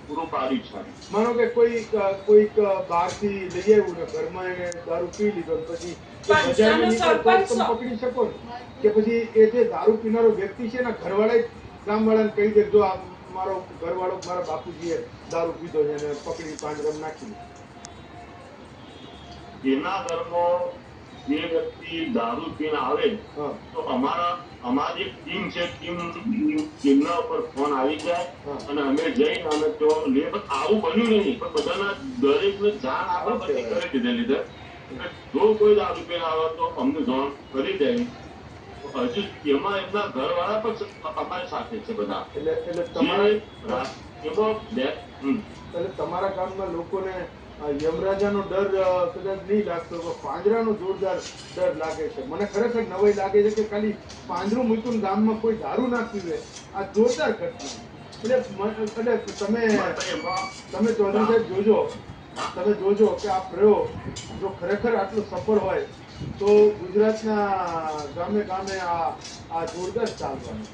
પૂરું પાડ્યું છે. માનો કે કોઈક બહારથી લઈ આવ્યું ને ઘરમાં એને દારૂ પી લીધો ને પછી બજારમાં નીકળે તો તમે પકડી શકો ને? કે પછી એ જે દારૂ પીનારો વ્યક્તિ છે ને ઘરવાળા ગામવાળાને કહી દે જો આ મારો ઘરવાળો મારા બાપુજીએ દારૂ પીધો છે અને પકડી પાંજરામાં નાખી દીધો. એના ઘરમાં જે વ્યક્તિ દારૂ પીને આવે તો અમારી ટીમ છે, ટીમના ઉપર ફોન આવી જાય અને અમે જઈને અમે તો આવું બન્યું નહીં પણ બધાના દરેકને જાણ આપવા પછી કરી દીધેલી છે. જો કોઈ દારૂ પીને આવે તો અમને જાણ કરી દે. હજુ એમાં એમના ઘરવાળા પણ અમારી સાથે છે બધા. એટલે તમારા ગામમાં લોકોને યમરાજાનો ડર કદાચ નહીં લાગતો, પાંજરાનો જોરદાર ડર લાગે છે. મને ખરેખર નવાઈ લાગે છે કે ખાલી પાંજરું મૂક્યું ગામમાં કોઈ દારૂ ના પીવે, આ જોરદાર ઘટના. એટલે તમે ચૌધરી સાહેબ જોજો કે આ પ્રયોગ જો ખરેખર આટલું સફળ હોય તો ગુજરાતના ગામે ગામે આ જોરદાર ચાલવાનું.